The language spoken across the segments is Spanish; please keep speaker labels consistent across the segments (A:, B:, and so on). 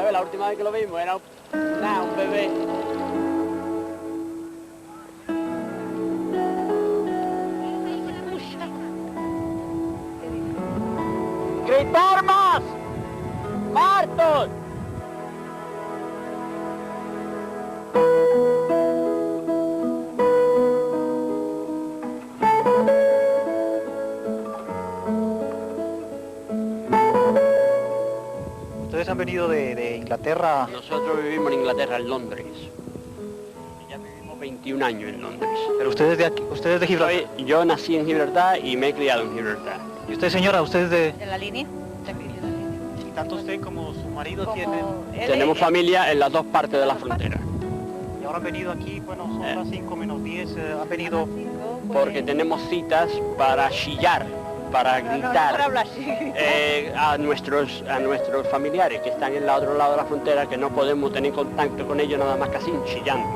A: ¿sabes? La última vez que lo vimos era un bebé. ¡Gritar más! ¡Martos!
B: ¿Ustedes han venido de Inglaterra?
A: Nosotros vivimos en Inglaterra, en Londres. Ya vivimos 21 años en Londres.
B: Pero ustedes de aquí, ustedes de Gibraltar.
A: Yo nací en Gibraltar y me he criado en Gibraltar.
B: ¿Y usted, señora, ustedes de...?
C: ¿En la línea?
B: ¿Y tanto usted como su marido tienen...?
A: Tenemos familia en las dos partes de la frontera.
B: Y ahora han venido aquí, bueno, son las 5 menos 10, han venido...
A: Porque tenemos citas para chillar, para gritar a nuestros familiares que están en el otro lado de la frontera, que no podemos tener contacto con ellos nada más que así chillando.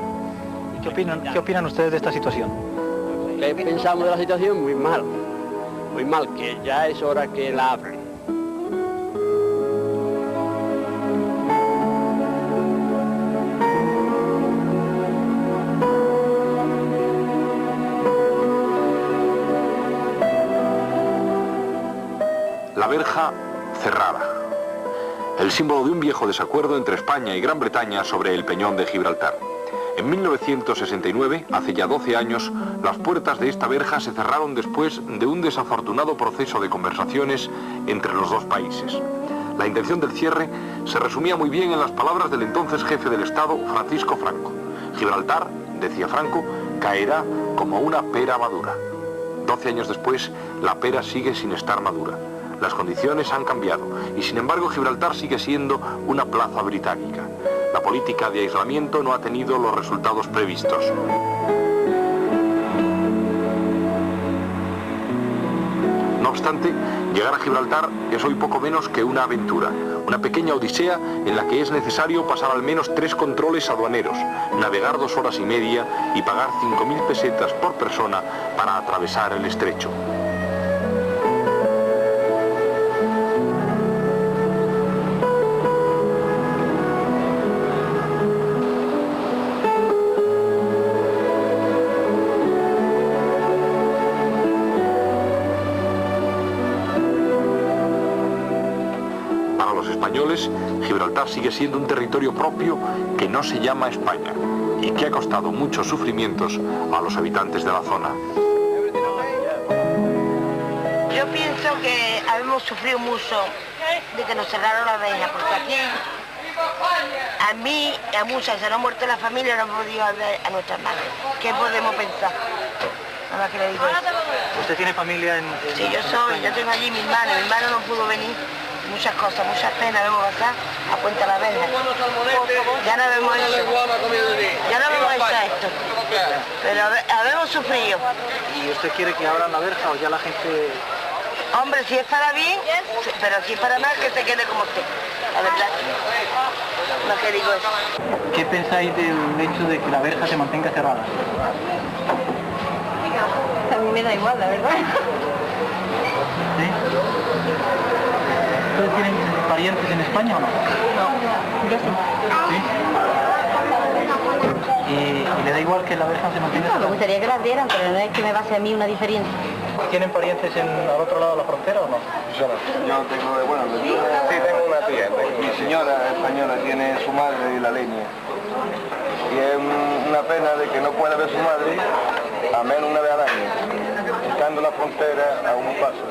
B: ¿Y qué opinan ustedes de esta situación?
A: ¿Qué pensamos de la situación? Muy mal, que ya es hora que la abran.
D: La verja cerrada, el símbolo de un viejo desacuerdo entre España y Gran Bretaña sobre el peñón de Gibraltar. En 1969, hace ya 12 años, las puertas de esta verja se cerraron después de un desafortunado proceso de conversaciones entre los dos países. La intención del cierre se resumía muy bien en las palabras del entonces jefe del Estado, Francisco Franco. Gibraltar, decía Franco, caerá como una pera madura. 12 años después, la pera sigue sin estar madura. Las condiciones han cambiado y sin embargo Gibraltar sigue siendo una plaza británica. La política de aislamiento no ha tenido los resultados previstos. No obstante, llegar a Gibraltar es hoy poco menos que una aventura, una pequeña odisea en la que es necesario pasar al menos 3 controles aduaneros, navegar 2 horas y media y pagar 5.000 pesetas por persona para atravesar el estrecho. Gibraltar sigue siendo un territorio propio que no se llama España y que ha costado muchos sufrimientos a los habitantes de la zona.
E: Yo pienso que hemos sufrido mucho de que nos cerraron la verja, porque aquí a mí y a muchas se nos ha muerto la familia y no hemos podido ver a nuestras madres. ¿Qué podemos pensar? Nada más que le digo eso.
B: ¿Usted tiene familia en
E: Sí, yo tengo allí mi hermano no pudo venir. Muchas cosas, muchas penas debemos pasar a cuenta la verja. Ya no hemos hecho esto. Pero habemos sufrido.
B: ¿Y usted quiere que abran la verja o ya la gente...?
E: Hombre, si es para bien, pero si es para mal, que se quede como esté. La verdad. No que digo eso.
B: ¿Qué pensáis del hecho de que la verja se mantenga cerrada?
C: A mí me da igual, la verdad.
B: ¿Sí? ¿Ustedes tienen parientes en España o no?
C: No, yo sí.
B: ¿Sí? ¿Y le da igual que la verja se mantenga
C: No, me
B: cerrada?
C: gustaría que la abrieran, pero no es que me base a mí una diferencia.
B: ¿Tienen parientes al otro lado de la frontera o no?
F: Yo tengo, sí, tengo una tía. Mi señora española tiene su madre y la leña. Y es una pena de que no pueda ver su madre a menos una vez al año. Estando en la frontera a un paso.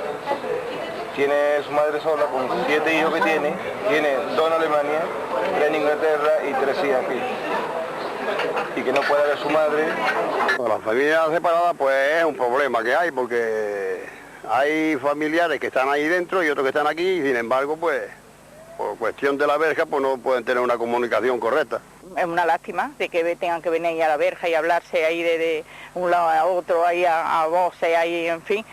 F: Tiene su madre sola con 7 hijos que tiene 2 en Alemania, 3 en Inglaterra y 3 hijas aquí. Y que no pueda ver su madre.
G: La familia separada pues es un problema que hay porque hay familiares que están ahí dentro y otros que están aquí y sin embargo pues por cuestión de la verja pues no pueden tener una comunicación correcta.
H: Es una lástima de que tengan que venir a la verja y hablarse ahí de un lado a otro, ahí a voces, ahí, en fin.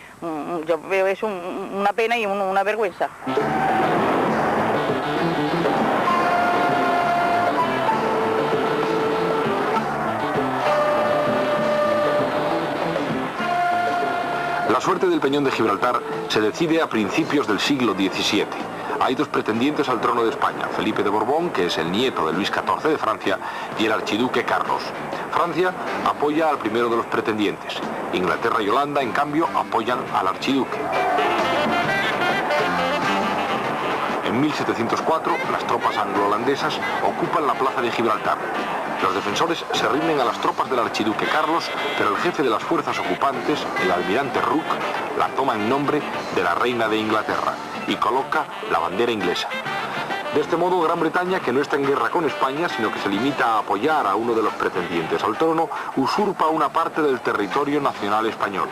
H: Yo veo eso una pena y una vergüenza.
D: La suerte del peñón de Gibraltar se decide a principios del siglo XVII. hay dos pretendientes al trono de España, Felipe de Borbón, que es el nieto de Luis XIV de Francia, y el archiduque Carlos. Francia apoya al primero de los pretendientes. Inglaterra y Holanda, en cambio, apoyan al archiduque. En 1704, las tropas anglo-holandesas ocupan la plaza de Gibraltar. Los defensores se rinden a las tropas del archiduque Carlos, pero el jefe de las fuerzas ocupantes, el almirante Rooke, la toma en nombre de la reina de Inglaterra y coloca la bandera inglesa. De este modo, Gran Bretaña, que no está en guerra con España, sino que se limita a apoyar a uno de los pretendientes al trono, usurpa una parte del territorio nacional español.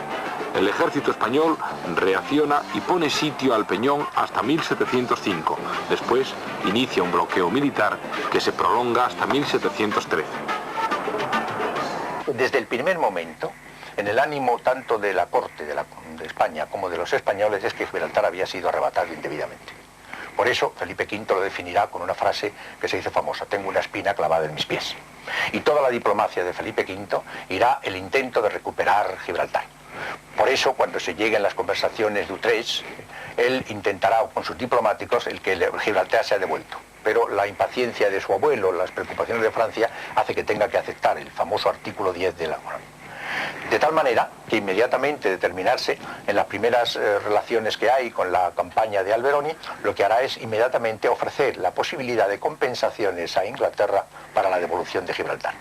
D: El ejército español reacciona y pone sitio al Peñón hasta 1705. Después inicia un bloqueo militar que se prolonga hasta 1713.
I: Desde el primer momento, en el ánimo tanto de la corte de España como de los españoles, es que Gibraltar había sido arrebatado indebidamente. Por eso Felipe V lo definirá con una frase que se dice famosa: tengo una espina clavada en mis pies. Y toda la diplomacia de Felipe V irá el intento de recuperar Gibraltar. Por eso, cuando se lleguen las conversaciones de Utrecht, él intentará con sus diplomáticos el que Gibraltar sea devuelto. Pero la impaciencia de su abuelo, las preocupaciones de Francia, hace que tenga que aceptar el famoso artículo 10 de la Corona. De tal manera que inmediatamente de terminarse en las primeras relaciones que hay con la campaña de Alberoni, lo que hará es inmediatamente ofrecer la posibilidad de compensaciones a Inglaterra para la devolución de Gibraltar.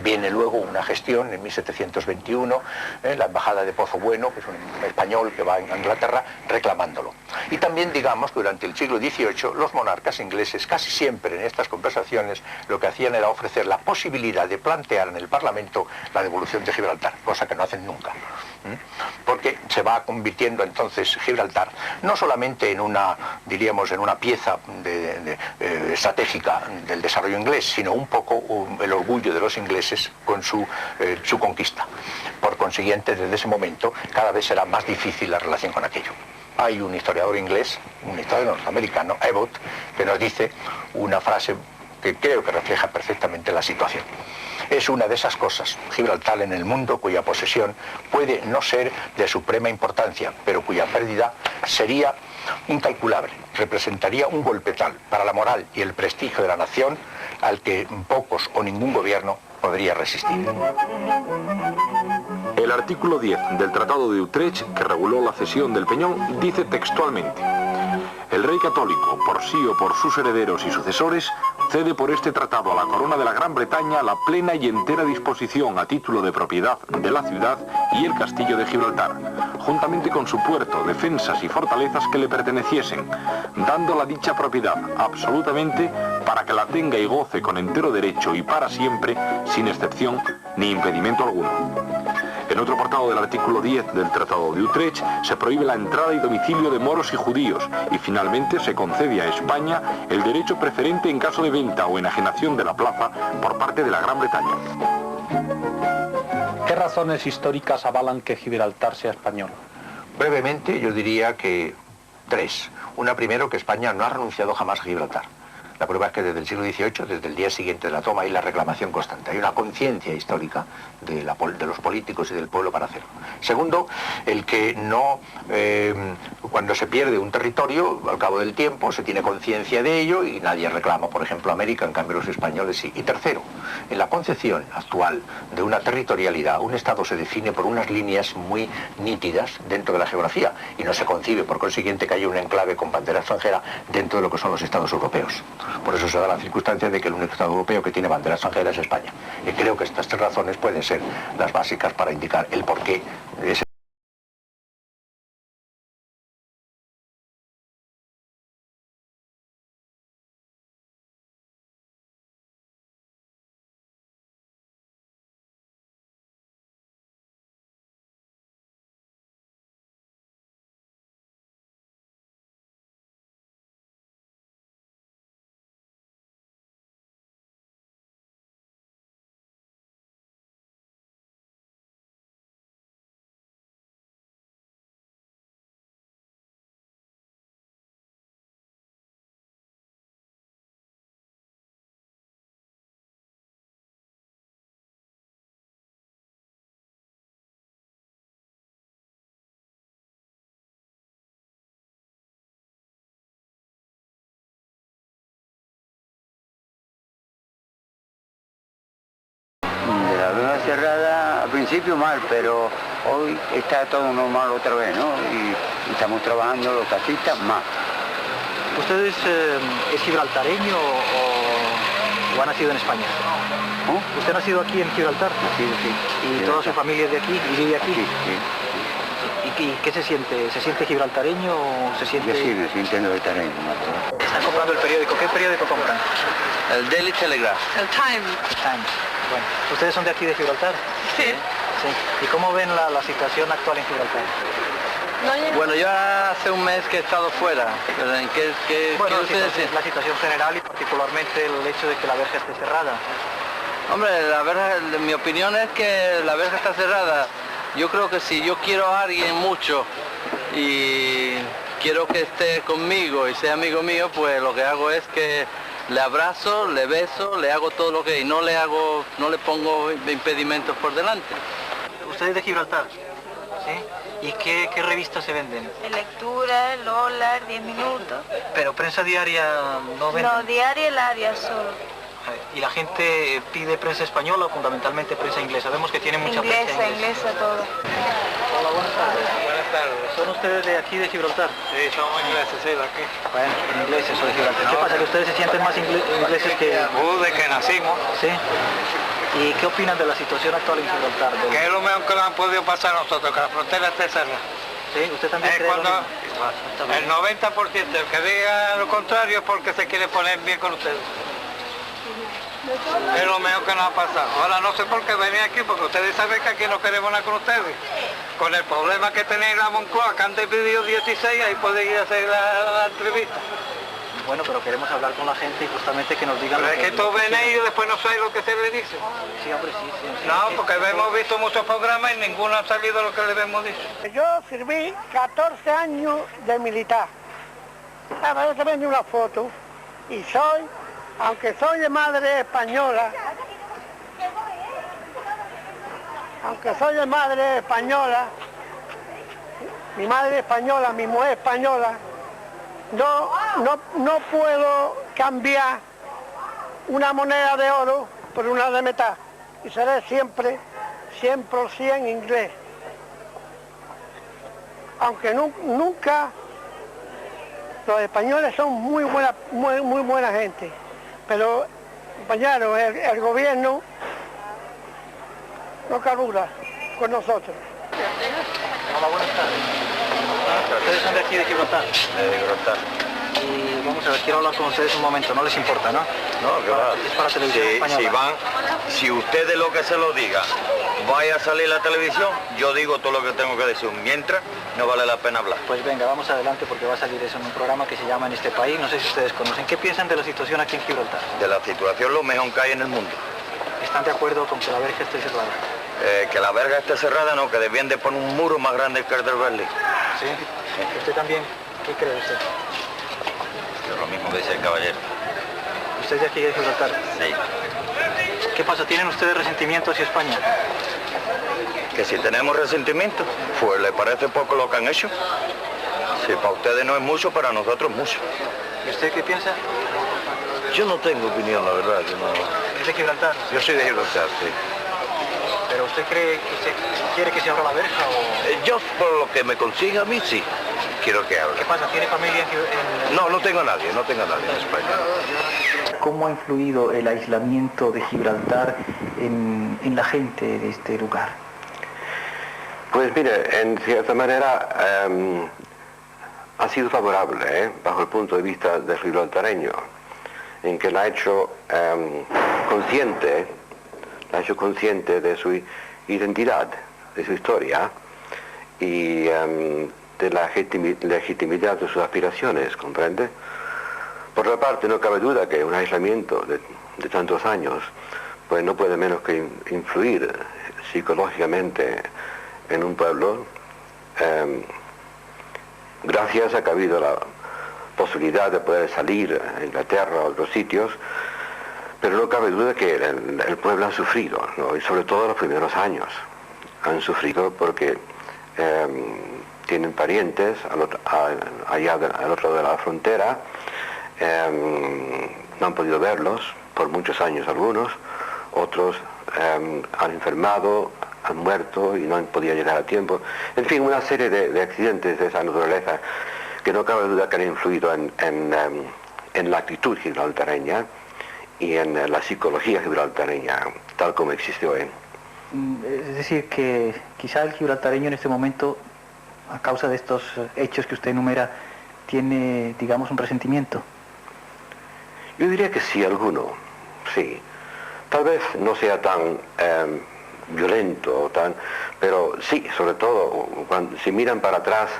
I: Viene luego una gestión en 1721, la embajada de Pozo Bueno, que es un español que va a Inglaterra, reclamándolo. Y también digamos que durante el siglo XVIII los monarcas ingleses casi siempre en estas conversaciones lo que hacían era ofrecer la posibilidad de plantear en el Parlamento la devolución de Gibraltar, cosa que no hacen nunca. Porque se va convirtiendo entonces Gibraltar no solamente en una, diríamos, en una pieza estratégica del desarrollo inglés, sino un poco el orgullo de los ingleses con su conquista. Por consiguiente, desde ese momento cada vez será más difícil la relación con aquello. Hay un historiador inglés, un historiador norteamericano, Abbott, que nos dice una frase que creo que refleja perfectamente la situación. Es una de esas cosas, Gibraltar en el mundo, cuya posesión puede no ser de suprema importancia, pero cuya pérdida sería incalculable. Representaría un golpe tal para la moral y el prestigio de la nación al que pocos o ningún gobierno podría resistir.
D: El artículo 10 del Tratado de Utrecht, que reguló la cesión del Peñón, dice textualmente: el rey católico, por sí o por sus herederos y sucesores, cede por este tratado a la corona de la Gran Bretaña la plena y entera disposición a título de propiedad de la ciudad y el castillo de Gibraltar, juntamente con su puerto, defensas y fortalezas que le perteneciesen, dando la dicha propiedad absolutamente para que la tenga y goce con entero derecho y para siempre, sin excepción ni impedimento alguno. En otro apartado del artículo 10 del Tratado de Utrecht se prohíbe la entrada y domicilio de moros y judíos y finalmente se concede a España el derecho preferente en caso de venta o enajenación de la plaza por parte de la Gran Bretaña.
J: ¿Qué razones históricas avalan que Gibraltar sea español?
I: Brevemente yo diría que tres. Una, primero, que España no ha renunciado jamás a Gibraltar. La prueba es que desde el siglo XVIII, desde el día siguiente de la toma, hay la reclamación constante. Hay una conciencia histórica de los políticos y del pueblo para hacerlo. Segundo, el que no, cuando se pierde un territorio, al cabo del tiempo, se tiene conciencia de ello y nadie reclama, por ejemplo, América, en cambio los españoles sí. Y tercero, en la concepción actual de una territorialidad, un Estado se define por unas líneas muy nítidas dentro de la geografía y no se concibe, por consiguiente, que haya un enclave con bandera extranjera dentro de lo que son los Estados europeos. Por eso se da la circunstancia de que el único Estado europeo que tiene bandera extranjera es España. Y creo que estas tres razones pueden ser las básicas para indicar el porqué de ese
K: cerrada, al principio mal, pero hoy está todo normal otra vez, ¿no? Y estamos trabajando los taxistas más.
B: ¿Usted es gibraltareño o ha nacido en España?
K: ¿Oh?
B: ¿Usted ha nacido aquí en Gibraltar?
K: Nacido, sí.
B: ¿Y toda su familia es de aquí y vive aquí?
K: Sí, sí.
B: ¿Y qué se siente? ¿Se siente gibraltareño o se siente...?
K: Yo sí, me siento gibraltareño.
B: ¿Están comprando el periódico? ¿Qué periódico compran?
L: El Daily Telegraph.
B: El Times. El Times. Bueno, ¿ustedes son de aquí de Gibraltar?
C: Sí.
B: Sí. ¿Y cómo ven la situación actual en Gibraltar?
L: Bueno, yo hace un mes que he estado fuera. Pero ¿en qué
B: bueno,
L: ustedes...
B: la situación general y particularmente el hecho de que la verja esté cerrada.
L: Hombre, la verja, mi opinión es que la verja está cerrada. Yo creo que si yo quiero a alguien mucho y quiero que esté conmigo y sea amigo mío, pues lo que hago es que le abrazo, le beso, le hago todo lo que... y no le pongo impedimentos por delante.
B: ¿Usted es de Gibraltar? ¿Sí? ¿Y qué revistas se venden?
M: Lectura, Lola, 10 minutos.
B: ¿Pero prensa diaria no venden?
M: No, diaria el área solo.
B: ¿Y la gente pide prensa española o fundamentalmente prensa inglesa? Vemos que tiene mucha prensa inglesa.
M: Inglesa, todo.
B: Hola, buenas tardes.
L: Buenas tardes.
B: ¿Son ustedes de aquí, de Gibraltar?
L: Sí, somos ingleses, sí, de aquí.
B: Bueno, ingleses o de Gibraltar. ¿Qué pasa? ¿Que ustedes se sienten más ingleses que...?
L: Desde que nacimos.
B: ¿Sí? ¿Y qué opinan de la situación actual en Gibraltar?
L: Que es lo mejor que nos han podido pasar a nosotros, que la frontera esté cerrada.
B: ¿Sí? ¿Usted también cree
L: cuando
B: lo mismo?
L: el 90%, el que diga lo contrario es porque se quiere poner bien con ustedes. Es lo mejor que nos ha pasado. Ahora no sé por qué venir aquí, porque ustedes saben que aquí no queremos nada con ustedes. Con el problema que tenéis la Moncloa, que han dividido 16, ahí podéis ir a hacer la entrevista.
B: Bueno, pero queremos hablar con la gente y justamente que nos digan...
L: Pero es que todos venéis y después no sabéis lo que se le dice.
B: Sí, hombre, sí.
L: No, porque hemos visto muchos programas y ninguno ha salido lo que le hemos dicho.
N: Yo serví 14 años de militar. Ahora te vendí una foto y soy, aunque soy de madre española, mi madre española, mi mujer española, no puedo cambiar una moneda de oro por una de metal y seré siempre 100% inglés. Aunque nunca, los españoles son muy buena gente, pero compañeros, el gobierno no carbura con nosotros.
B: Hola, buenas tardes. ¿Ustedes son de aquí de Gibraltar?
O: De Gibraltar.
B: Y vamos a ver, quiero hablar con ustedes un momento, no les importa, ¿no?
O: No, que va.
B: Es para televisión española.
O: Si ustedes lo que se lo diga, vaya a salir la televisión, yo digo todo lo que tengo que decir. Mientras, no vale la pena hablar.
B: Pues venga, vamos adelante porque va a salir eso en un programa que se llama En este país, no sé si ustedes conocen. ¿Qué piensan de la situación aquí en Gibraltar?
O: De la situación lo mejor que hay en el mundo.
B: ¿Están de acuerdo con que la verja esté cerrada?
O: Que la verga esté cerrada, no, que debían de poner un muro más grande que el del Berlín.
B: ¿Sí? ¿Usted también? ¿Qué cree usted?
O: Yo lo mismo que dice el caballero.
B: ¿Usted es de aquí de Gibraltar?
O: Sí.
B: ¿Qué pasa? ¿Tienen ustedes resentimiento hacia España?
O: Que si tenemos resentimiento, pues ¿le parece poco lo que han hecho? Si para ustedes no es mucho, para nosotros es mucho.
B: ¿Y usted qué piensa?
O: Yo no tengo opinión, la verdad. Yo no...
B: ¿Es de Gibraltar?
O: Yo soy de Gibraltar, sí.
B: ¿Pero usted cree que quiere que se abra la verja o...?
O: Yo, por lo que me consiga a mí, sí. Quiero que abra.
B: ¿Qué pasa? ¿Tiene familia en...?
O: No tengo a nadie, en España.
B: ¿Cómo ha influido el aislamiento de Gibraltar en la gente de este lugar?
P: Pues mire, en cierta manera ha sido favorable, bajo el punto de vista del gibraltareño, en que la ha hecho consciente de su identidad, de su historia y de la legitimidad de sus aspiraciones, ¿comprende? Por otra parte, no cabe duda que un aislamiento de tantos años pues no puede menos que influir psicológicamente en un pueblo, gracias a que ha habido la posibilidad de poder salir a Inglaterra o a otros sitios, pero no cabe duda que el pueblo ha sufrido, ¿no? Y sobre todo los primeros años han sufrido porque tienen parientes allá al otro lado de la frontera, no han podido verlos por muchos años algunos, otros han enfermado, han muerto y no han podido llegar a tiempo. En fin, una serie de accidentes de esa naturaleza que no cabe duda que han influido en la actitud gibraltareña y en la psicología gibraltareña, tal como existe hoy.
B: Es decir, que quizá el gibraltareño en este momento, a causa de estos hechos que usted enumera, tiene, digamos, un resentimiento.
P: Yo diría que sí, alguno, sí. Tal vez no sea tan violento, pero sí, sobre todo, si miran para atrás,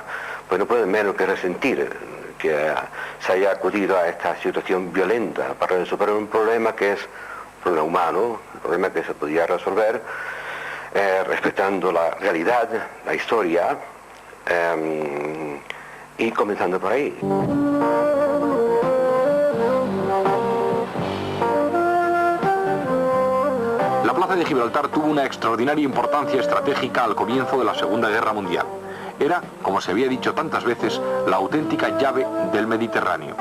P: pues no pueden menos que resentir que se haya acudido a esta situación violenta para superar un problema que es un problema humano, un problema que se podía resolver respetando la realidad, la historia, y comenzando por ahí.
D: La plaza de Gibraltar tuvo una extraordinaria importancia estratégica al comienzo de la Segunda Guerra Mundial. Era, como se había dicho tantas veces, la auténtica llave del Mediterráneo.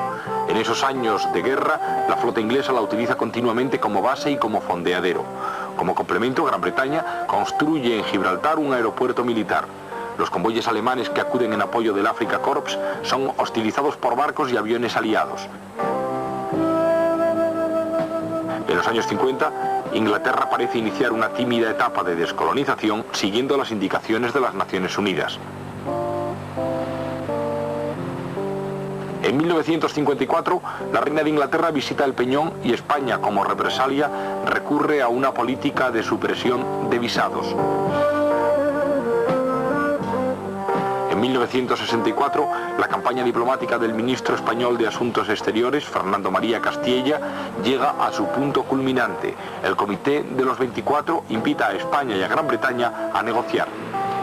D: En esos años de guerra, la flota inglesa la utiliza continuamente como base y como fondeadero. Como complemento, Gran Bretaña construye en Gibraltar un aeropuerto militar. Los convoyes alemanes que acuden en apoyo del Africa Corps son hostilizados por barcos y aviones aliados. En los años 50, Inglaterra parece iniciar una tímida etapa de descolonización siguiendo las indicaciones de las Naciones Unidas. En 1954, la reina de Inglaterra visita el Peñón y España, como represalia, recurre a una política de supresión de visados. En 1964, la campaña diplomática del ministro español de Asuntos Exteriores, Fernando María Castilla, llega a su punto culminante. El Comité de los 24 invita a España y a Gran Bretaña a negociar.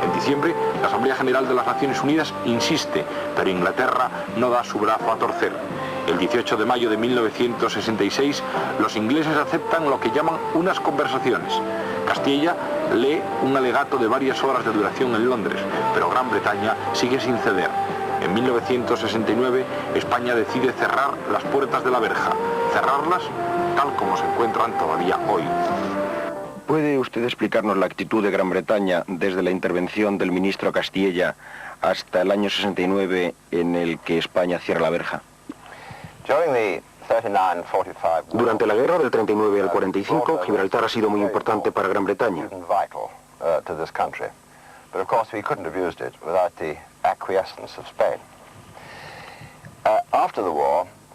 D: En diciembre, la Asamblea General de las Naciones Unidas insiste, pero Inglaterra no da su brazo a torcer. El 18 de mayo de 1966, los ingleses aceptan lo que llaman unas conversaciones. Castilla lee un alegato de varias horas de duración en Londres, pero Gran Bretaña sigue sin ceder. En 1969, España decide cerrar las puertas de la verja, cerrarlas tal como se encuentran todavía hoy.
Q: ¿Puede usted explicarnos la actitud de Gran Bretaña desde la intervención del ministro Castilla hasta el año 69 en el que España cierra la verja?
R: Durante la guerra del 39 al 45, Gibraltar ha sido muy importante para Gran Bretaña.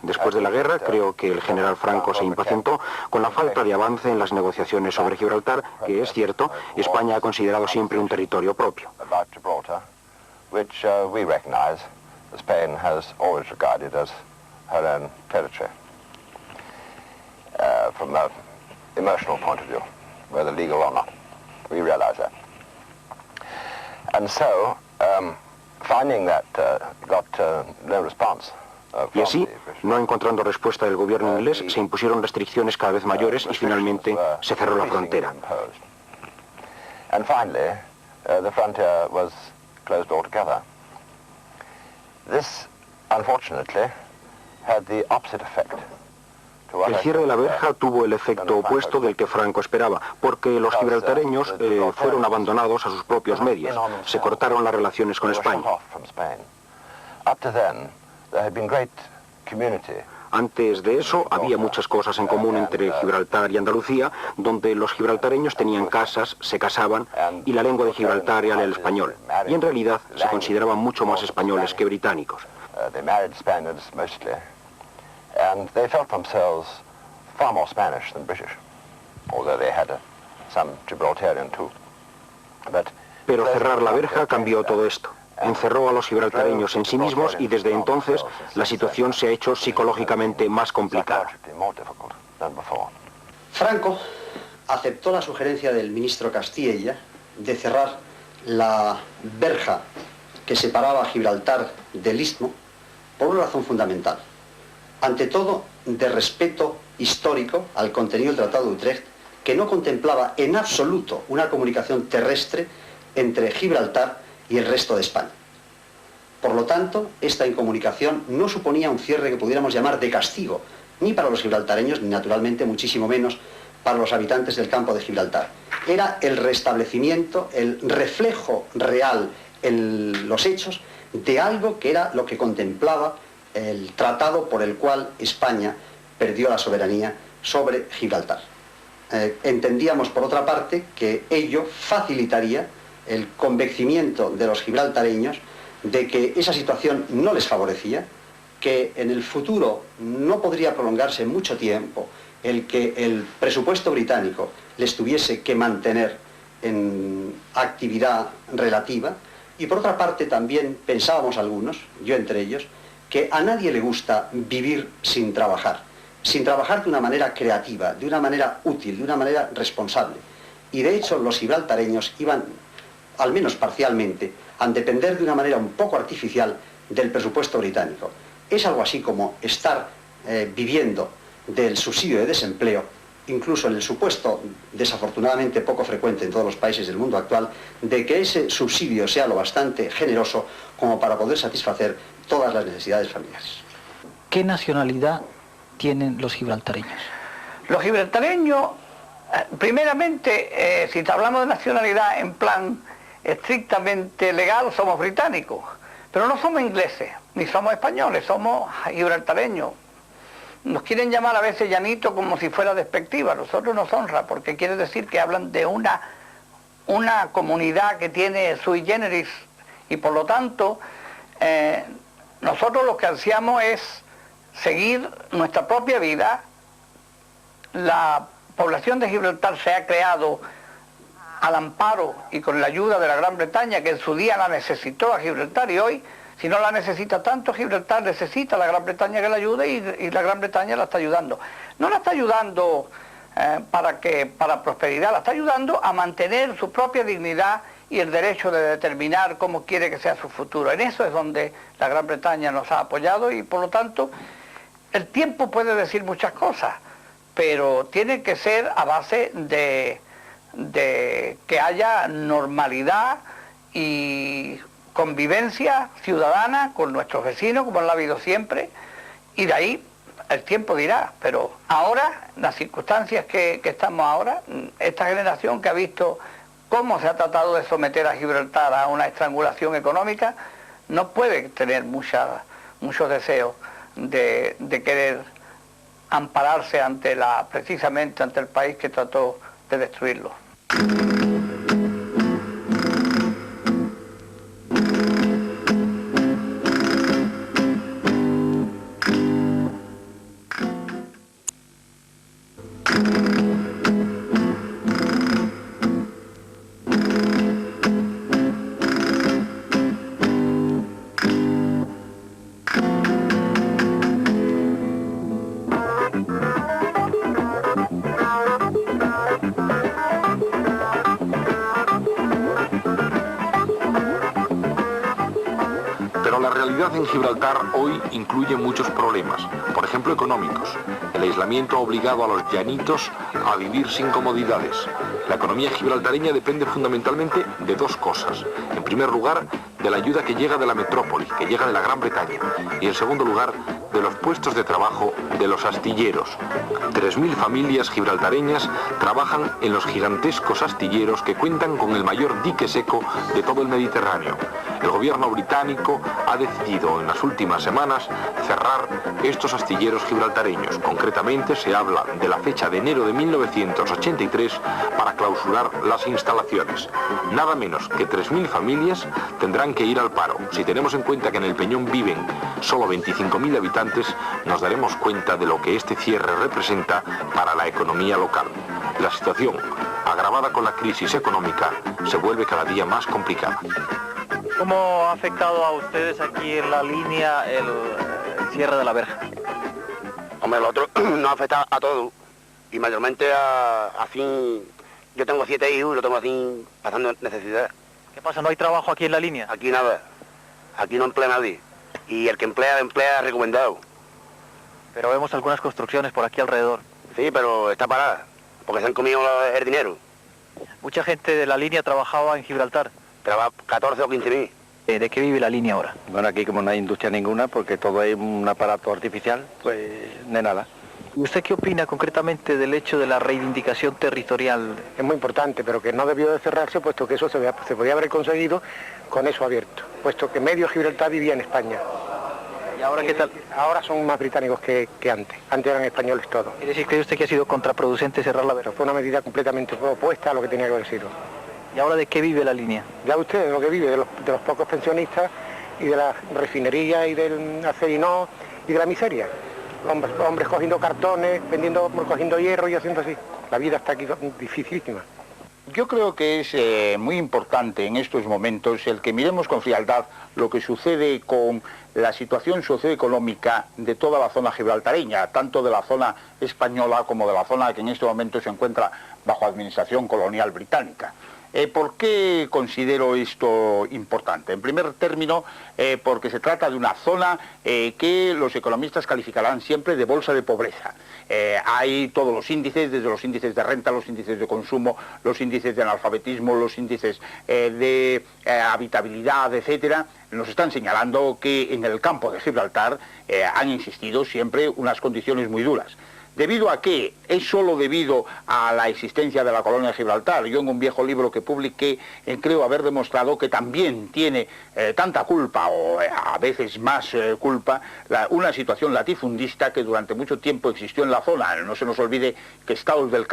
R: Después de la guerra, creo que el general Franco se impacientó con la falta de avance en las negociaciones sobre Gibraltar, que es cierto, España ha considerado siempre un territorio propio.
I: From an emotional point of view, whether legal or not. We realize that. And so, finding that got no response.
R: Y así, no encontrando respuesta del gobierno inglés, se impusieron restricciones cada vez mayores y finalmente se cerró la frontera.
I: And finally, the frontier was closed altogether. This, unfortunately, had the opposite effect.
R: El cierre de la verja tuvo el efecto opuesto del que Franco esperaba, porque los gibraltareños fueron abandonados a sus propios medios. Se cortaron las relaciones con España. Antes de eso, había muchas cosas en común entre Gibraltar y Andalucía, donde los gibraltareños tenían casas, se casaban, y la lengua de Gibraltar era el español. Y en realidad se consideraban mucho más españoles que británicos.
I: And they felt themselves far more Spanish than British, although they had some Gibraltarian too.
R: Pero cerrar la verja cambió todo esto. Encerró a los gibraltareños en sí mismos y desde entonces la situación se ha hecho psicológicamente más complicada.
S: Franco aceptó la sugerencia del ministro Castilla de cerrar la verja que separaba a Gibraltar del Istmo por una razón fundamental. Ante todo, de respeto histórico al contenido del Tratado de Utrecht, que no contemplaba en absoluto una comunicación terrestre entre Gibraltar y el resto de España. Por lo tanto, esta incomunicación no suponía un cierre que pudiéramos llamar de castigo, ni para los gibraltareños, ni naturalmente muchísimo menos para los habitantes del campo de Gibraltar. Era el restablecimiento, el reflejo real en los hechos de algo que era lo que contemplaba el tratado por el cual España perdió la soberanía sobre Gibraltar. Entendíamos, por otra parte, que ello facilitaría el convencimiento de los gibraltareños de que esa situación no les favorecía, que en el futuro no podría prolongarse mucho tiempo el que el presupuesto británico les tuviese que mantener en actividad relativa, y por otra parte también pensábamos algunos, yo entre ellos, que a nadie le gusta vivir sin trabajar de una manera creativa, de una manera útil, de una manera responsable. Y de hecho los gibraltareños iban, al menos parcialmente, a depender de una manera un poco artificial del presupuesto británico. Es algo así como estar viviendo del subsidio de desempleo, incluso en el supuesto, desafortunadamente poco frecuente en todos los países del mundo actual, de que ese subsidio sea lo bastante generoso como para poder satisfacer todas las necesidades familiares.
B: ¿Qué nacionalidad tienen los gibraltareños?
N: Los gibraltareños, primeramente, si hablamos de nacionalidad en plan estrictamente legal, somos británicos, pero no somos ingleses, ni somos españoles, somos gibraltareños. Nos quieren llamar a veces llanito como si fuera despectiva, a nosotros nos honra, porque quiere decir que hablan de una comunidad que tiene sui generis, y por lo tanto, nosotros lo que ansiamos es seguir nuestra propia vida. La población de Gibraltar se ha creado al amparo y con la ayuda de la Gran Bretaña, que en su día la necesitó a Gibraltar, y hoy, si no la necesita tanto, Gibraltar necesita a la Gran Bretaña que la ayude, y la Gran Bretaña la está ayudando. No la está ayudando para prosperidad, la está ayudando a mantener su propia dignidad y el derecho de determinar cómo quiere que sea su futuro. En eso es donde la Gran Bretaña nos ha apoyado, y por lo tanto el tiempo puede decir muchas cosas, pero tiene que ser a base de que haya normalidad y convivencia ciudadana con nuestros vecinos, como lo ha habido siempre, y de ahí el tiempo dirá. Pero ahora, las circunstancias que estamos ahora, esta generación que ha visto cómo se ha tratado de someter a Gibraltar a una estrangulación económica, no puede tener muchos deseos de querer ampararse precisamente ante el país que trató de destruirlo.
D: En Gibraltar hoy incluye muchos problemas, por ejemplo económicos. El aislamiento ha obligado a los llanitos a vivir sin comodidades. La economía gibraltareña depende fundamentalmente de dos cosas. En primer lugar, de la ayuda que llega de la metrópoli, que llega de la Gran Bretaña. Y en segundo lugar, de los puestos de trabajo de los astilleros. 3.000 familias gibraltareñas trabajan en los gigantescos astilleros que cuentan con el mayor dique seco de todo el Mediterráneo. El gobierno británico ha decidido en las últimas semanas cerrar estos astilleros gibraltareños. Concretamente se habla de la fecha de enero de 1983 para clausurar las instalaciones. Nada menos que 3.000 familias tendrán que ir al paro. Si tenemos en cuenta que en el Peñón viven solo 25.000 habitantes, nos daremos cuenta de lo que este cierre representa para la economía local. La situación, agravada con la crisis económica, se vuelve cada día más complicada.
B: ¿Cómo ha afectado a ustedes aquí en la línea el cierre de la verja?
G: Hombre, lo otro nos afecta a todos, y mayormente así. Yo tengo 7 hijos y lo tengo así pasando necesidad.
B: ¿Qué pasa? ¿No hay trabajo aquí en la línea?
G: Aquí nada, aquí no emplea nadie, y el que emplea recomendado.
B: Pero vemos algunas construcciones por aquí alrededor.
G: Sí, pero está parada, porque se han comido el dinero.
B: Mucha gente de la línea trabajaba en Gibraltar.
G: Trabaja 14 o 15.000.
B: ¿De qué vive la línea ahora?
F: Bueno, aquí como no hay industria ninguna, porque todo es un aparato artificial, pues de nada.
B: ¿Y usted qué opina concretamente del hecho de la reivindicación territorial?
T: Es muy importante, pero que no debió de cerrarse, puesto que eso se podía haber conseguido con eso abierto, puesto que medio Gibraltar vivía en España.
B: ¿Y ahora qué tal?
T: Ahora son más británicos que antes. Antes eran españoles todos.
B: ¿Quiere decir, cree usted que ha sido contraproducente cerrar la verja?
T: Fue una medida completamente opuesta a lo que tenía que haber sido.
B: ¿Y ahora de qué vive la línea?
T: Ya usted, de lo que vive, de los pocos pensionistas y de la refinería y del acerino y de la miseria. Hombres cogiendo cartones, cogiendo hierro y haciendo así. La vida está aquí dificilísima.
I: Yo creo que es muy importante en estos momentos el que miremos con frialdad lo que sucede con la situación socioeconómica de toda la zona gibraltareña, tanto de la zona española como de la zona que en este momento se encuentra bajo administración colonial británica. ¿Por qué considero esto importante? En primer término, porque se trata de una zona que los economistas calificarán siempre de bolsa de pobreza. Hay todos los índices, desde los índices de renta, los índices de consumo, los índices de analfabetismo, los índices de habitabilidad, etcétera, nos están señalando que en el campo de Gibraltar han existido siempre unas condiciones muy duras. ¿Debido a qué? Es solo debido a la existencia de la colonia de Gibraltar. Yo en un viejo libro que publiqué creo haber demostrado que también tiene tanta culpa, o a veces más culpa, una situación latifundista que durante mucho tiempo existió en la zona. No se nos olvide que Estados del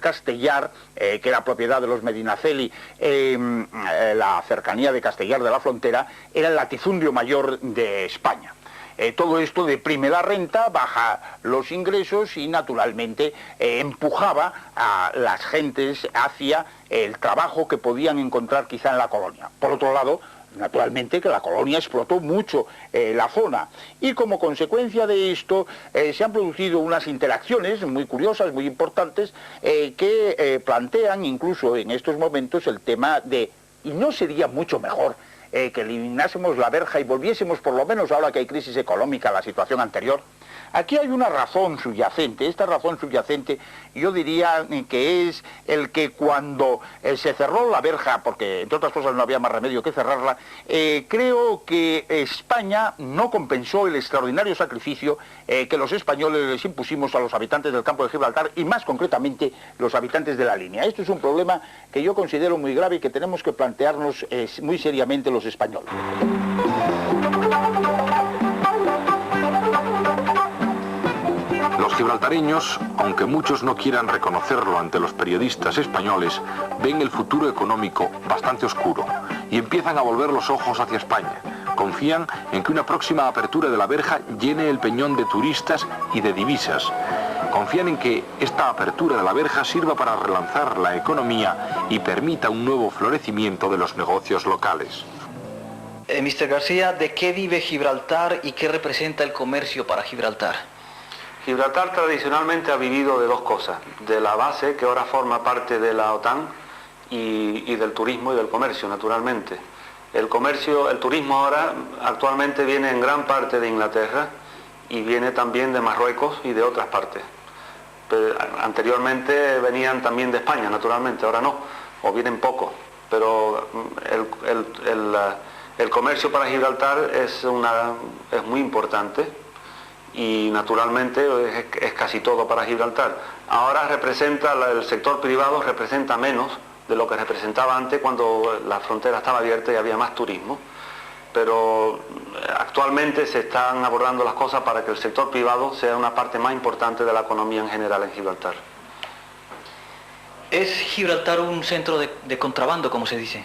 I: Castellar, que era propiedad de los Medinaceli, la cercanía de Castellar de la Frontera, era el latifundio mayor de España. Todo esto deprime la renta, baja los ingresos y naturalmente empujaba a las gentes hacia el trabajo que podían encontrar quizá en la colonia. Por otro lado, naturalmente que la colonia explotó mucho la zona y como consecuencia de esto se han producido unas interacciones muy curiosas, muy importantes, que plantean incluso en estos momentos el tema de ¿y no sería mucho mejor que eliminásemos la verja y volviésemos, por lo menos ahora que hay crisis económica, a la situación anterior? Aquí hay una razón subyacente. Esta razón subyacente yo diría que es el que cuando se cerró la verja, porque entre otras cosas no había más remedio que cerrarla, creo que España no compensó el extraordinario sacrificio que los españoles les impusimos a los habitantes del campo de Gibraltar y más concretamente los habitantes de la línea. Esto es un problema que yo considero muy grave y que tenemos que plantearnos muy seriamente los españoles.
D: Los gibraltareños, aunque muchos no quieran reconocerlo ante los periodistas españoles, ven el futuro económico bastante oscuro y empiezan a volver los ojos hacia España. Confían en que una próxima apertura de la verja llene el peñón de turistas y de divisas. Confían en que esta apertura de la verja sirva para relanzar la economía y permita un nuevo florecimiento de los negocios locales.
B: Mr. García, ¿de qué vive Gibraltar y qué representa el comercio para Gibraltar?
U: Gibraltar tradicionalmente ha vivido de dos cosas, de la base, que ahora forma parte de la OTAN, y del turismo y del comercio, naturalmente. El turismo ahora actualmente viene en gran parte de Inglaterra y viene también de Marruecos y de otras partes. Pero anteriormente venían también de España, naturalmente, ahora no, o vienen poco. Pero el comercio para Gibraltar es muy importante. Y naturalmente es casi todo para Gibraltar. Ahora el sector privado representa menos de lo que representaba antes cuando la frontera estaba abierta y había más turismo, pero actualmente se están abordando las cosas para que el sector privado sea una parte más importante de la economía en general en Gibraltar.
B: ¿Es Gibraltar un centro de contrabando, como se dice?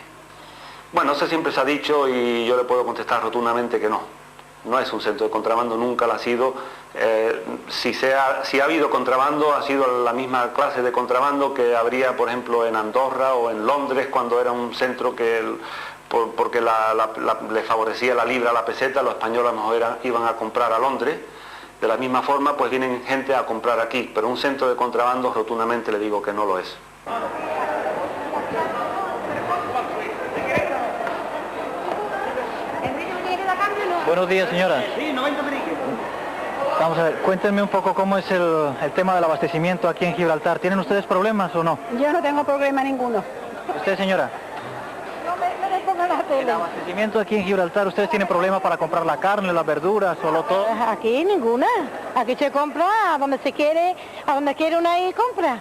U: Bueno, eso siempre se ha dicho y yo le puedo contestar rotundamente que no. No es un centro de contrabando, nunca lo ha sido. Si ha habido contrabando, ha sido la misma clase de contrabando que habría, por ejemplo, en Andorra o en Londres, cuando era un centro porque le favorecía la libra a la peseta, los españoles a lo mejor iban a comprar a Londres. De la misma forma, pues vienen gente a comprar aquí, pero un centro de contrabando rotundamente le digo que no lo es.
B: Buenos días, señora.
V: Sí, 90 periques.
B: Vamos a ver, cuéntenme un poco cómo es el tema del abastecimiento aquí en Gibraltar. ¿Tienen ustedes problemas o no?
W: Yo no tengo problema ninguno.
B: ¿Usted, señora?
W: No me ponga
C: la tele.
B: ¿El abastecimiento aquí en Gibraltar, ustedes tienen problemas para comprar la carne, las verduras, solo todo?
C: Aquí ninguna. Aquí se compra a donde se quiere, a donde quiere una ir y compra.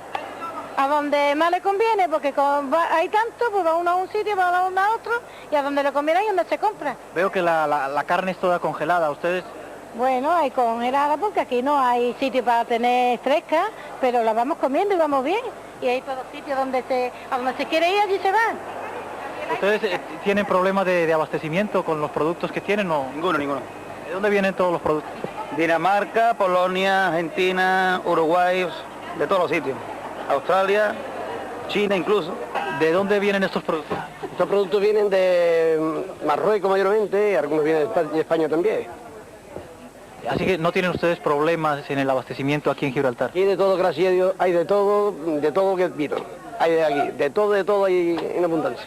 C: A donde más le conviene, porque hay tanto, pues va uno a un sitio, va uno a otro, y a donde le conviene es donde se compra.
B: Veo que la carne es toda congelada, ¿ustedes?
C: Bueno, hay congelada porque aquí no hay sitio para tener fresca, pero la vamos comiendo y vamos bien. Y hay todos sitios a donde se quiere ir, allí se va.
B: ¿Ustedes tienen problemas de abastecimiento con los productos que tienen o...?
A: Ninguno.
B: ¿De dónde vienen todos los productos?
A: Dinamarca, Polonia, Argentina, Uruguay, de todos los sitios. Australia, China incluso.
B: ¿De dónde vienen estos productos?
A: Estos productos vienen de Marruecos mayormente, y algunos vienen de España también.
B: Así que no tienen ustedes problemas en el abastecimiento aquí en Gibraltar.
A: Aquí de todo, gracias a Dios, hay de todo que vino. Hay de aquí, de todo hay en abundancia.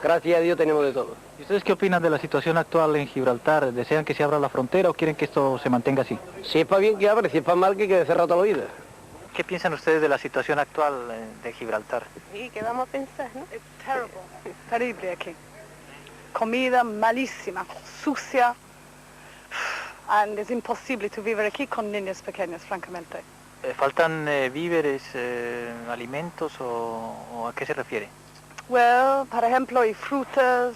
A: Gracias a Dios tenemos de todo.
B: ¿Y ustedes qué opinan de la situación actual en Gibraltar? ¿Desean que se abra la frontera o quieren que esto se mantenga así?
A: Si es para bien que abre, si es para mal que quede cerrado toda la vida.
B: ¿Qué piensan ustedes de la situación actual de Gibraltar?
H: ¿Y qué vamos a pensar, no? Es terrible aquí. Comida malísima, sucia. Y es imposible vivir aquí con niños pequeños, francamente.
B: ¿Faltan víveres, alimentos o a qué se refiere?
H: Well, por ejemplo, hay frutas,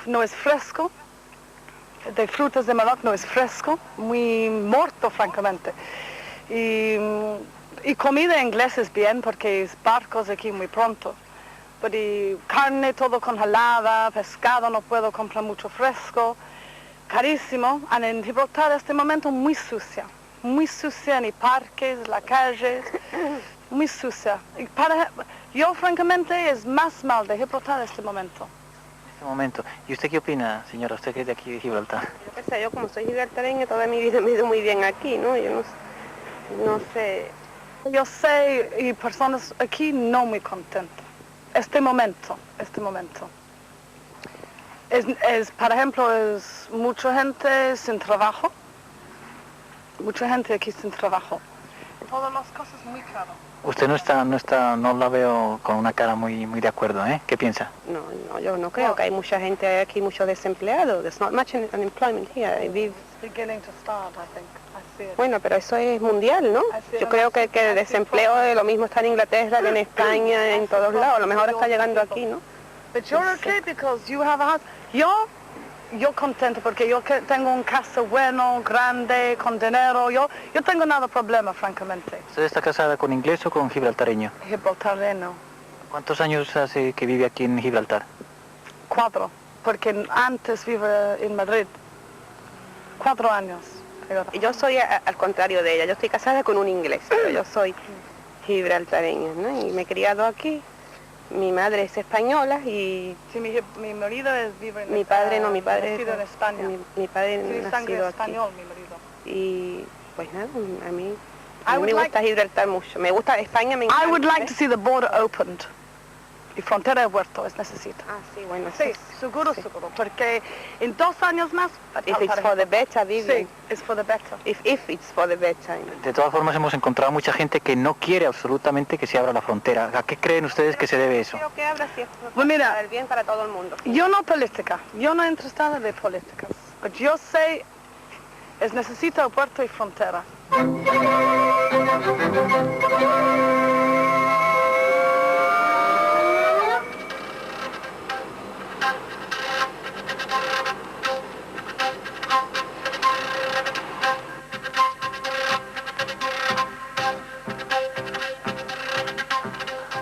H: no es fresco. De frutas de Marruecos no es fresco, muy muerto, francamente. Y comida inglesa es bien porque es barcos aquí muy pronto. Pero carne todo congelada, pescado no puedo comprar mucho fresco, carísimo. Y en Gibraltar este momento muy sucia en parques, las calles, muy sucia. Yo francamente es más mal de Gibraltar este momento.
B: ¿Y usted qué opina, señora? Usted que es de aquí de Gibraltar.
V: Yo como soy gibraltareña toda mi vida me he ido muy bien aquí, ¿no? Yo no sé.
H: Yo sé, y personas aquí no muy contentas. Este momento. Por ejemplo, es mucha gente sin trabajo. Mucha gente aquí sin trabajo. Todas las cosas muy caras.
B: Usted no la veo con una cara muy de acuerdo, ¿eh? ¿Qué piensa?
V: No, yo no creo que hay mucha gente aquí, muchos desempleados. There's not much unemployment here.
H: Beginning to start, I think. I see it.
V: Bueno, pero eso es mundial, ¿no? Yo creo que el desempleo es lo mismo está en Inglaterra, que en España, en todos lados. A lo mejor está llegando aquí, ¿no?
H: But you're okay because you have a house. Yo contento porque yo tengo un casa bueno, grande, con dinero. Yo tengo nada problema, francamente.
B: ¿Usted está casada con inglés o con gibraltareño?
H: Gibraltareño.
B: ¿Cuántos años hace que vive aquí en Gibraltar?
H: 4, porque antes vive en Madrid. 4 años.
V: Yo soy al contrario de ella. Yo estoy casada con un inglés, pero yo soy gibraltareña, ¿no? Y me he criado aquí. Mi madre es española y...
H: Sí, mi marido vive en
V: Mi padre no, mi padre
H: nacido en España.
V: Mi padre
H: tiene sangre
V: nacido
H: español,
V: aquí.
H: mi marido.
V: Y pues nada, a mí me gusta Gibraltar mucho. Me gusta España, me encanta.
H: I would like to see the border opened. Y frontera abierta es necesita.
V: Sí, bueno.
H: Sí, seguro, porque en 2 años más...
V: If it's for the better, Vivian.
H: Sí, it's for the better.
V: If it's for the better.
B: De todas formas hemos encontrado mucha gente que no quiere absolutamente que se abra la frontera. ¿A qué creen ustedes que se debe eso?
V: Creo que abra sí,
H: pues mira,
V: para el bien para todo el mundo.
H: Yo no política, yo no interesada de políticas. Pero yo sé, es necesita puerto y frontera.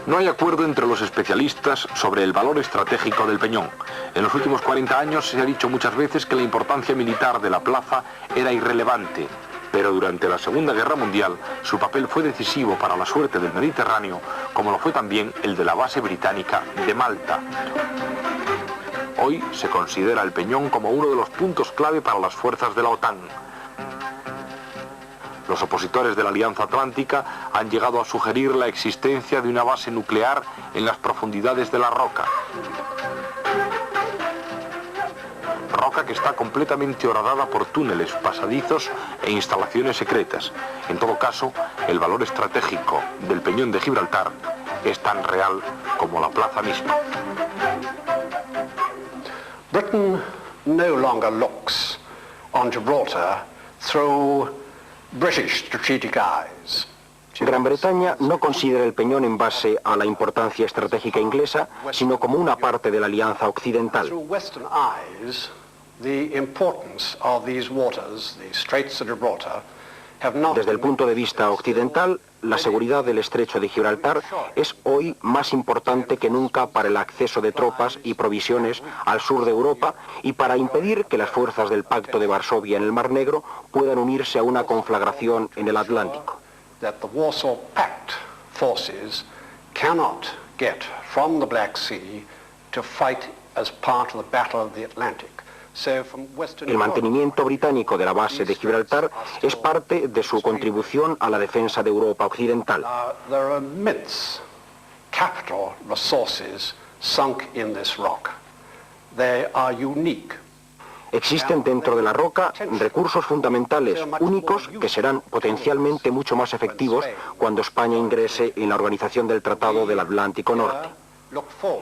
D: No hay acuerdo entre los especialistas sobre el valor estratégico del peñón. En los últimos 40 años se ha dicho muchas veces que la importancia militar de la plaza era irrelevante, pero durante la Segunda Guerra Mundial su papel fue decisivo para la suerte del Mediterráneo, como lo fue también el de la base británica de Malta. Hoy se considera el peñón como uno de los puntos clave para las fuerzas de la OTAN. Los opositores de la Alianza Atlántica han llegado a sugerir la existencia de una base nuclear en las profundidades de la roca. Roca que está completamente horadada por túneles, pasadizos e instalaciones secretas. En todo caso, el valor estratégico del peñón de Gibraltar es tan real como la plaza misma.
E: Britain no longer looks on Gibraltar through British strategic eyes.
R: Gran Bretaña no considera el Peñón en base a la importancia estratégica inglesa, sino como una parte de la alianza occidental.
E: Through Western eyes, the importance of these waters, the Straits of Gibraltar, have not.
R: Desde el punto de vista occidental, la seguridad del estrecho de Gibraltar es hoy más importante que nunca para el acceso de tropas y provisiones al sur de Europa y para impedir que las fuerzas del Pacto de Varsovia en el Mar Negro puedan unirse a una conflagración en el Atlántico.
E: That the Warsaw Pact forces cannot get from the Black Sea to fight as part of the Battle of the Atlantic. So from Western
R: El mantenimiento británico de la base de Gibraltar es parte de su contribución a la defensa de Europa occidental.
E: There are immense capital resources sunk in this rock. They are unique.
R: Existen dentro de la roca recursos fundamentales únicos que serán potencialmente mucho más efectivos cuando España ingrese en la Organización del Tratado del Atlántico Norte.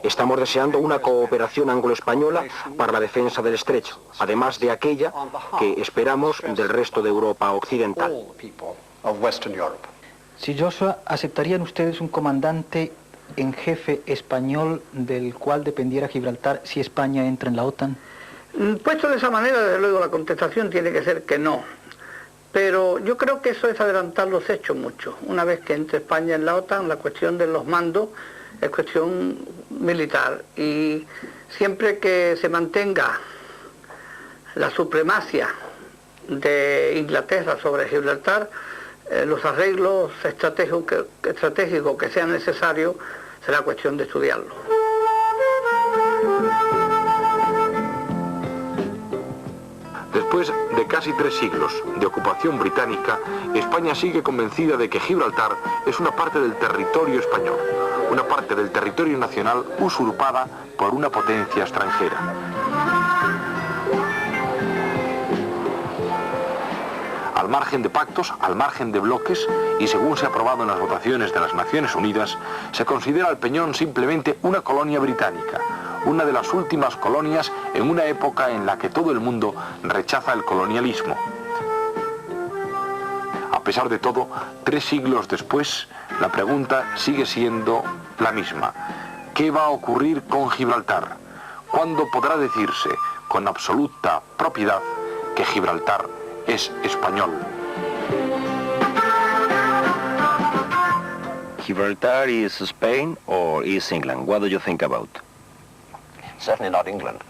R: Estamos deseando una cooperación anglo-española para la defensa del estrecho, además de aquella que esperamos del resto de Europa occidental.
B: Si Joshua, ¿aceptarían ustedes un comandante en jefe español del cual dependiera Gibraltar si España entra en la OTAN?
N: Puesto de esa manera, desde luego la contestación tiene que ser que no. Pero yo creo que eso es adelantar los hechos mucho. Una vez que entre España en la OTAN, la cuestión de los mandos es cuestión militar. Y siempre que se mantenga la supremacia de Inglaterra sobre Gibraltar, los arreglos estratégicos que sean necesarios será cuestión de estudiarlo.
D: Después de casi 3 siglos de ocupación británica, España sigue convencida de que Gibraltar es una parte del territorio español, una parte del territorio nacional usurpada por una potencia extranjera. Al margen de pactos, al margen de bloques, y según se ha aprobado en las votaciones de las Naciones Unidas, se considera el Peñón simplemente una colonia británica, una de las últimas colonias en una época en la que todo el mundo rechaza el colonialismo. A pesar de todo, 3 siglos después, la pregunta sigue siendo la misma. ¿Qué va a ocurrir con Gibraltar? ¿Cuándo podrá decirse con absoluta propiedad que Gibraltar es español?
Q: Gibraltar is Spain or is England? What do you think about?
I: Certainly not England.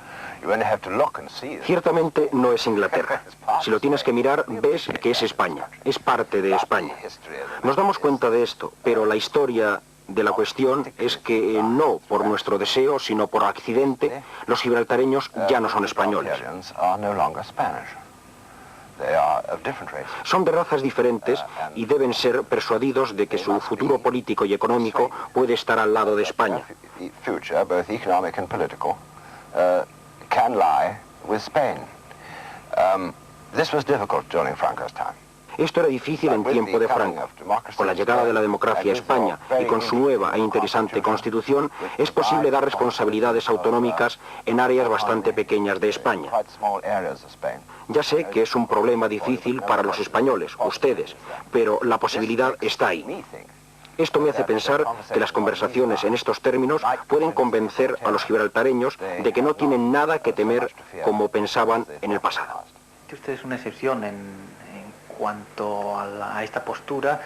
I: You only have to look and see it.
R: Ciertamente no es Inglaterra. Si lo tienes que mirar, ves que es España. Es parte de España. Nos damos cuenta de esto, pero la historia de la cuestión es que no por nuestro deseo, sino por accidente, los gibraltareños ya no son españoles. Son de razas diferentes y deben ser persuadidos de que su futuro político y económico puede estar al lado de España. Esto era difícil en tiempo de Franco. Con la llegada de la democracia a España y con su nueva e interesante constitución, es posible dar responsabilidades autonómicas en áreas bastante pequeñas de España. Ya sé que es un problema difícil para los españoles, ustedes, pero la posibilidad está ahí. Esto me hace pensar que las conversaciones en estos términos pueden convencer a los gibraltareños de que no tienen nada que temer como pensaban en el pasado.
B: Usted es una excepción en cuanto a esta postura,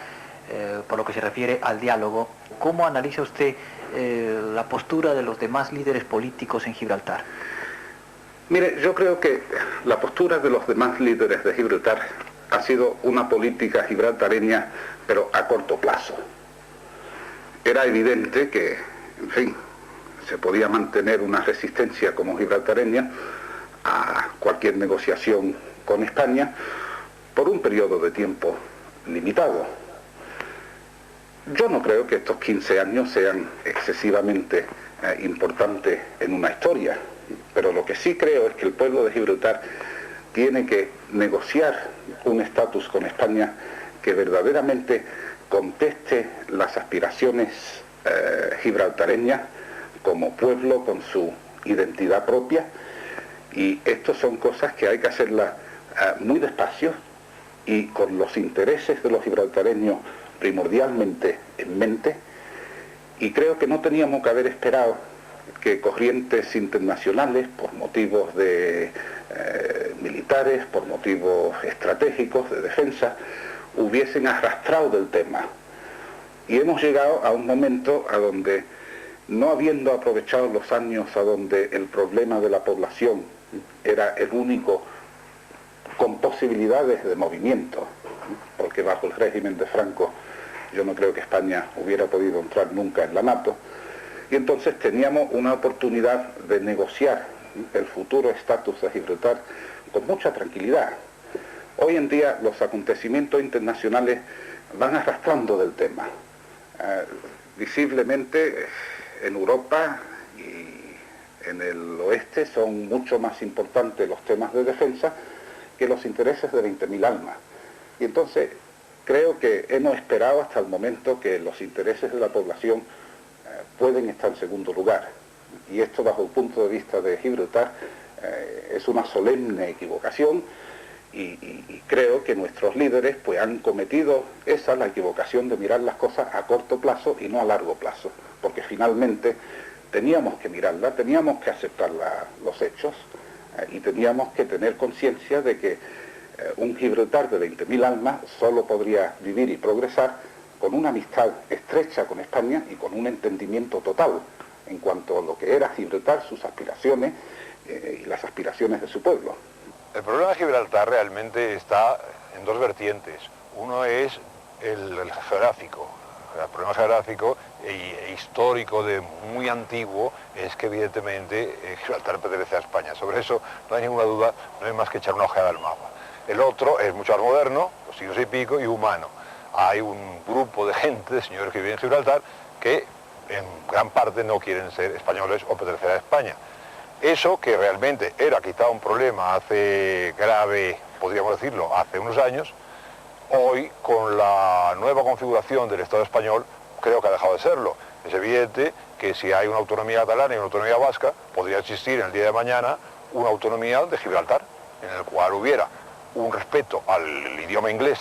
B: por lo que se refiere al diálogo. ¿Cómo analiza usted la postura de los demás líderes políticos en Gibraltar?
J: Mire, yo creo que la postura de los demás líderes de Gibraltar ha sido una política gibraltareña, pero a corto plazo. Era evidente que, en fin, se podía mantener una resistencia como gibraltareña a cualquier negociación con España por un periodo de tiempo limitado. Yo no creo que estos 15 años sean excesivamente importantes en una historia, pero lo que sí creo es que el pueblo de Gibraltar tiene que negociar un estatus con España que verdaderamente conteste las aspiraciones gibraltareñas como pueblo con su identidad propia Y esto son cosas que hay que hacerlas muy despacio y con los intereses de los gibraltareños primordialmente en mente, y creo que no teníamos que haber esperado que corrientes internacionales, por motivos militares, por motivos estratégicos de defensa, hubiesen arrastrado del tema. Y hemos llegado a un momento a donde, no habiendo aprovechado los años a donde el problema de la población era el único con posibilidades de movimiento, porque bajo el régimen de Franco yo no creo que España hubiera podido entrar nunca en la NATO, y entonces teníamos una oportunidad de negociar el futuro estatus de Gibraltar con mucha tranquilidad. Hoy en día los acontecimientos internacionales van arrastrando del tema. Visiblemente en Europa y en el oeste son mucho más importantes los temas de defensa que los intereses de 20.000 almas. Y entonces creo que hemos esperado hasta el momento que los intereses de la población pueden estar en segundo lugar. Y esto, bajo el punto de vista de Gibraltar, es una solemne equivocación, y creo que nuestros líderes pues han cometido la equivocación de mirar las cosas a corto plazo y no a largo plazo, porque finalmente teníamos que mirarla, teníamos que aceptar los hechos, y teníamos que tener conciencia de que un Gibraltar de 20.000 almas solo podría vivir y progresar con una amistad estrecha con España y con un entendimiento total en cuanto a lo que era Gibraltar, sus aspiraciones y las aspiraciones de su pueblo.
I: El problema de Gibraltar realmente está en dos vertientes. Uno es el geográfico. El problema geográfico e histórico de muy antiguo es que evidentemente Gibraltar pertenece a España. Sobre eso no hay ninguna duda, no hay más que echar una ojeada al mapa. El otro es mucho más moderno, los siglos y pico, y humano. Hay un grupo de gente, de señores que viven en Gibraltar, que en gran parte no quieren ser españoles o pertenecer a España. Eso, que realmente era quizá un problema hace grave, podríamos decirlo, hace unos años, hoy, con la nueva configuración del Estado español, creo que ha dejado de serlo. Es evidente que si hay una autonomía catalana y una autonomía vasca, podría existir en el día de mañana una autonomía de Gibraltar, en el cual hubiera un respeto al idioma inglés,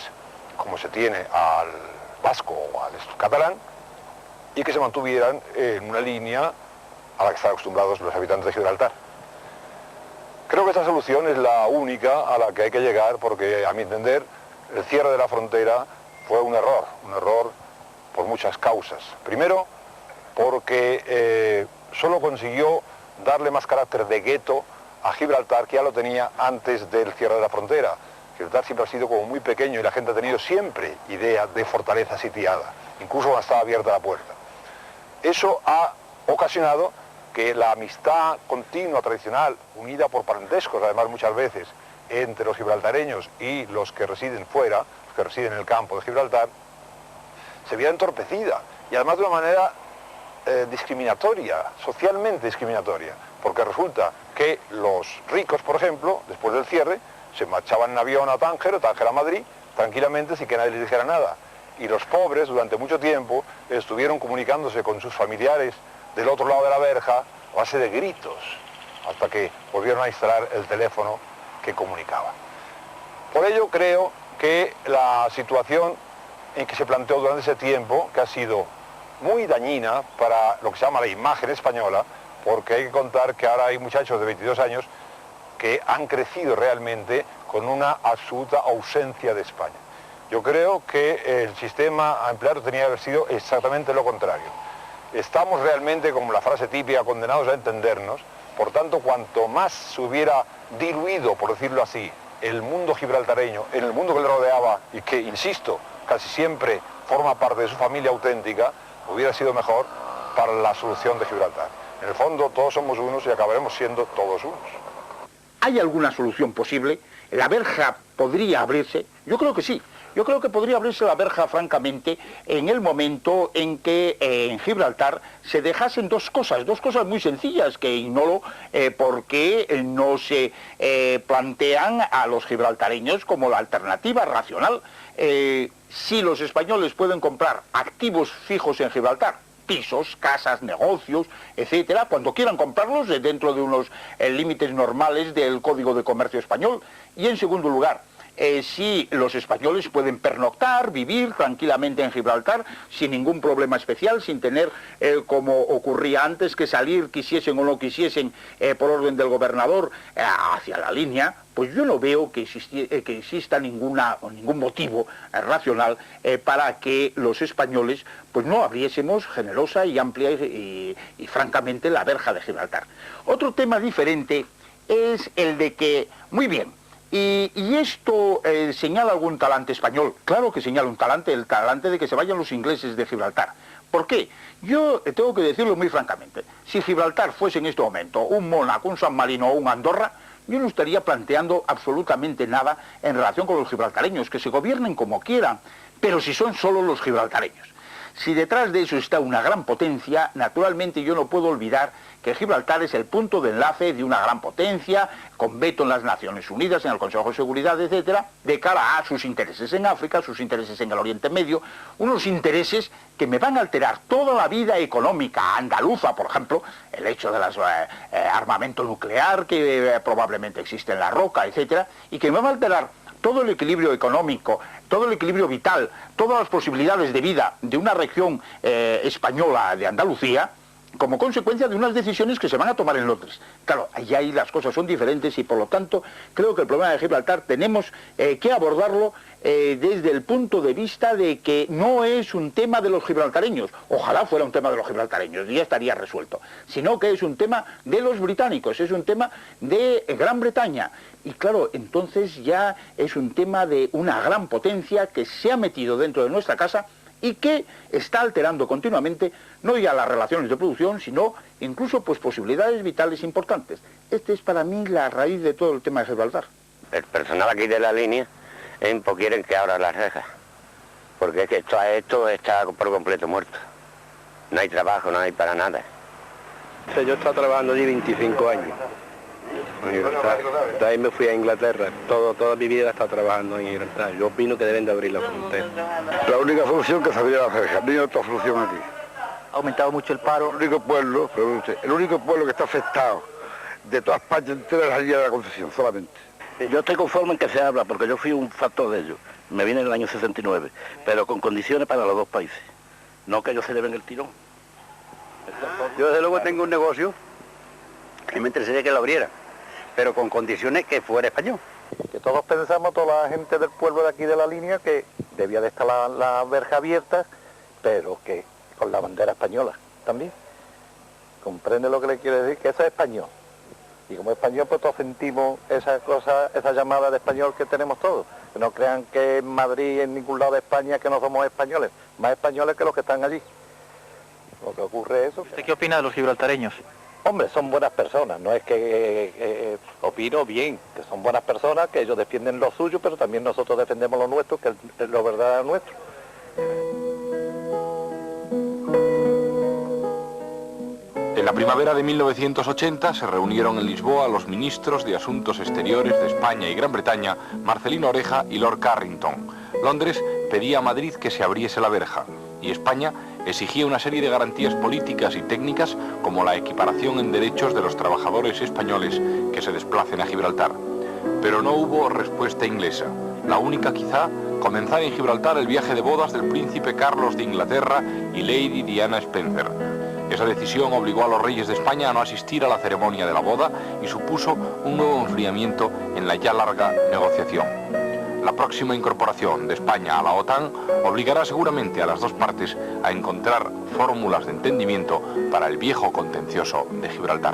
I: como se tiene al vasco o al catalán, y que se mantuvieran en una línea a la que están acostumbrados los habitantes de Gibraltar. Creo que esta solución es la única a la que hay que llegar, porque, a mi entender, el cierre de la frontera fue un error por muchas causas. Primero, porque solo consiguió darle más carácter de gueto a Gibraltar, que ya lo tenía antes del cierre de la frontera. Gibraltar siempre ha sido como muy pequeño y la gente ha tenido siempre idea de fortaleza sitiada, incluso cuando estaba abierta la puerta. Eso ha ocasionado que la amistad continua, tradicional, unida por parentescos, además muchas veces, entre los gibraltareños y los que residen fuera, los que residen en el campo de Gibraltar, se viera entorpecida, y además de una manera discriminatoria, socialmente discriminatoria, porque resulta que los ricos, por ejemplo, después del cierre, se marchaban en avión a Tánger, o Tánger a Madrid, tranquilamente, sin que nadie les dijera nada. Y los pobres, durante mucho tiempo, estuvieron comunicándose con sus familiares del otro lado de la verja a base de gritos, hasta que volvieron a instalar el teléfono que comunicaba. Por ello creo que la situación en que se planteó durante ese tiempo, que ha sido muy dañina para lo que se llama la imagen española, porque hay que contar que ahora hay muchachos de 22 años que han crecido realmente con una absoluta ausencia de España. Yo creo que el sistema a emplear tenía que haber sido exactamente lo contrario. Estamos realmente, como la frase típica, condenados a entendernos. Por tanto, cuanto más se hubiera diluido, por decirlo así, el mundo gibraltareño en el mundo que le rodeaba y que, insisto, casi siempre forma parte de su familia auténtica, hubiera sido mejor para la solución de Gibraltar. En el fondo todos somos unos y acabaremos siendo todos unos.
K: ¿Hay alguna solución posible? ¿La verja podría abrirse? Yo creo que sí. Yo creo que podría abrirse la verja, francamente, en el momento en que en Gibraltar se dejasen dos cosas muy sencillas que ignoro porque no se plantean a los gibraltareños como la alternativa racional. Si los españoles pueden comprar activos fijos en Gibraltar, pisos, casas, negocios, etcétera, cuando quieran comprarlos dentro de unos límites normales del Código de Comercio español. Y en segundo lugar, si los españoles pueden pernoctar, vivir tranquilamente en Gibraltar, sin ningún problema especial, sin tener, como ocurría antes, que salir, quisiesen o no quisiesen, por orden del gobernador, hacia la línea, pues yo no veo que exista ningún motivo racional para que los españoles pues no abriésemos generosa y amplia y francamente la verja de Gibraltar. Otro tema diferente es el de que, muy bien, y esto señala algún talante español. Claro que señala un talante, el talante de que se vayan los ingleses de Gibraltar. ¿Por qué? Yo tengo que decirlo muy francamente. Si Gibraltar fuese en este momento un Mónaco, un San Marino o un Andorra, yo no estaría planteando absolutamente nada en relación con los gibraltareños, que se gobiernen como quieran, pero si son solo los gibraltareños. Si detrás de eso está una gran potencia, naturalmente yo no puedo olvidar que Gibraltar es el punto de enlace de una gran potencia, con veto en las Naciones Unidas, en el Consejo de Seguridad, etcétera, de cara a sus intereses en África, sus intereses en el Oriente Medio, unos intereses que me van a alterar toda la vida económica andaluza, por ejemplo, el hecho del armamento nuclear que probablemente existe en la roca, etcétera, y que me va a alterar todo el equilibrio económico, todo el equilibrio vital, todas las posibilidades de vida de una región española de Andalucía, como consecuencia de unas decisiones que se van a tomar en Londres. Claro, ahí las cosas son diferentes y por lo tanto creo que el problema de Gibraltar tenemos que abordarlo desde el punto de vista de que no es un tema de los gibraltareños, ojalá fuera un tema de los gibraltareños y ya estaría resuelto, sino que es un tema de los británicos, es un tema de Gran Bretaña. Y claro, entonces ya es un tema de una gran potencia que se ha metido dentro de nuestra casa y que está alterando continuamente no ya las relaciones de producción, sino incluso pues posibilidades vitales importantes. Esta es para mí la raíz de todo el tema de Gibraltar.
L: El personal aquí de la línea quieren que abra las rejas, porque es que esto está por completo muerto. No hay trabajo, no hay para nada.
A: Yo he estado trabajando allí 25 años. De ahí me fui a Inglaterra, toda mi vida he estado trabajando en Gibraltar. Yo opino que deben de abrir la frontera.
G: La única solución que se abría la reja, no hay otra solución aquí.
B: ¿Ha aumentado mucho el paro?
G: El único pueblo que está afectado de toda España entera es la línea de la Concesión, solamente.
A: Yo estoy conforme en que se abra, porque yo fui un factor de ello. Me vine en el año 69, pero con condiciones para los dos países. No que ellos se lleven el tirón.
M: Yo desde luego tengo un negocio y me interesaría que lo abriera, pero con condiciones que fuera español.
W: Que todos pensamos, toda la gente del pueblo de aquí de la línea, que debía de estar la verja abierta, pero que con la bandera española también. ¿Comprende lo que le quiero decir? Que eso es español. Y como español, pues todos sentimos esa cosa, esa llamada de español que tenemos todos. Que no crean que en Madrid, en ningún lado de España, que no somos españoles. Más españoles que los que están allí. Lo que ocurre es eso.
B: ¿Usted qué opina de los gibraltareños?
W: Hombre, son buenas personas, no es que opino bien, que son buenas personas, que ellos defienden lo suyo, pero también nosotros defendemos lo nuestro, que es lo verdadero nuestro.
D: En la primavera de 1980 se reunieron en Lisboa los ministros de Asuntos Exteriores de España y Gran Bretaña, Marcelino Oreja y Lord Carrington. Londres pedía a Madrid que se abriese la verja y España exigía una serie de garantías políticas y técnicas como la equiparación en derechos de los trabajadores españoles que se desplacen a Gibraltar. Pero no hubo respuesta inglesa. La única quizá, comenzar en Gibraltar el viaje de bodas del príncipe Carlos de Inglaterra y Lady Diana Spencer. Esa decisión obligó a los reyes de España a no asistir a la ceremonia de la boda y supuso un nuevo enfriamiento en la ya larga negociación. La próxima incorporación de España a la OTAN obligará seguramente a las dos partes a encontrar fórmulas de entendimiento para el viejo contencioso de Gibraltar.